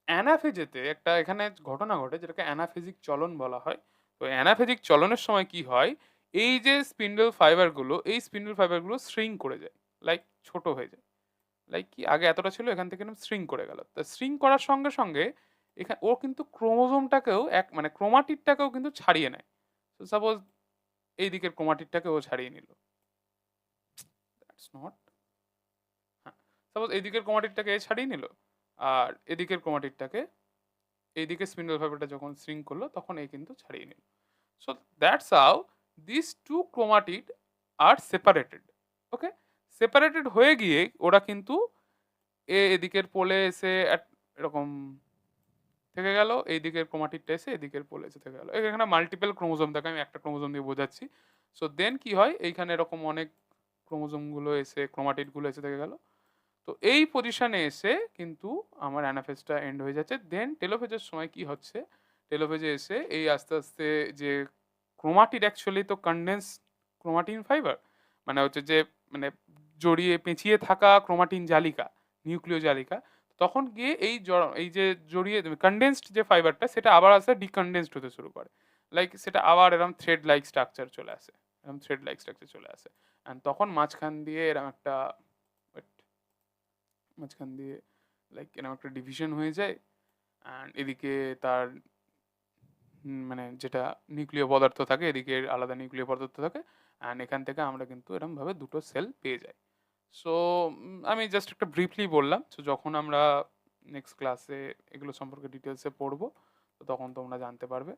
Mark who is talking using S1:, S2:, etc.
S1: অ্যানাফেজেতে একটা এখানে ঘটনা ঘটে যেটাকে অ্যানাফেজিক চলন বলা হয়। তো অ্যানাফেজিক চলনের সময় কি হয়, এই যে স্পিন্ডল ফাইবার গুলো, এই স্পিন্ডল ফাইবার গুলো শ্রিঙ্ক করে যায়। লাইক ছোট হয়ে যায়। লাইক কি আগে এতটা ছিল এখান থেকে এরকম শ্রিঙ্ক করে গেল। তো শ্রিঙ্ক করার সঙ্গে, সঙ্গে ও কিন্তু ক্রোমোজোমটাকেও মানে ক্রোমাটিডটাকেও কিন্তু ছাড়িয়ে নেয়। তো সাপোজ এই দিকের ক্রোমাটিডটাকে ও ছাড়িয়ে নিল। দ্যাটস নট হ্যাঁ। সাপোজ এই দিকের ক্রোমাটিডটাকে এ ছাড়িয়ে নিল। আর এদিকের ক্রোমাটিডটাকে এইদিকে স্পিন্ডল ফাইবারটা যখন শ্রিঙ্ক করলো তখন এই কিন্তু ছাড়িয়ে নিল। So that's how this two chromatid are separated. Okay? Separated হয়ে গিয়ে ওরা কিন্তু এদিকের পোলে এসে এরকম থেকে গেল, এই দিকের ক্রোমাটিডটা এসে এদিকের পোলে এসে থেকে গেল। এখানে মাল্টিপল ক্রোমোজোম থাকে, আমি একটা ক্রোমোজোম দিয়ে বোঝাচ্ছি। সো দেন কি হয়, এইখানে এরকম অনেক ক্রোমোজোম গুলো এসে ক্রোমাটিড গুলো এসে থেকে গেল। তো এই পজিশনে এসে কিন্তু আমার অ্যানাফেজটা এন্ড হয়ে যাচ্ছে। দেন টেলোফেজের সময় কি হচ্ছে, টেলোফেজে এসে এই আস্তে আস্তে যে ক্রোমাটিড অ্যাকচুয়ালি তো কনডেন্স ক্রোমাটিন ফাইবার, মানে হচ্ছে যে মানে জড়িয়ে পেঁচিয়ে থাকা ক্রোমাটিন জালিকা, নিউক্লিয় জালিকা। তখন গিয়ে এই যে জড়িয়ে কনডেন্সড যে ফাইবারটা সেটা আবার আস্তে ডিকনডেন্সড হতে শুরু করে। লাইক সেটা আবার এরকম থ্রেড লাইক স্ট্রাকচার চলে আসে, এরকম থ্রেড লাইক স্ট্রাকচার চলে আসে। অ্যান্ড তখন মাঝখান দিয়ে এরকম একটা wait, মাঝখান দিয়ে লাইক এরকম একটা ডিভিশন হয়ে যায়। অ্যান্ড এদিকে তার মানে যেটা নিউক্লিয় পদার্থ থাকে, এদিকে আলাদা নিউক্লিয় পদার্থ থাকে। অ্যান্ড এখান থেকে আমরা কিন্তু এরকম ভাবে দুটো সেল পেয়ে যাই। সো আমি জাস্ট একটা ব্রিফলি বললাম। সো যখন আমরা নেক্সট ক্লাসে এগুলো সম্পর্কে ডিটেলসে পড়বো, তো তখন তোমরা জানতে পারবে।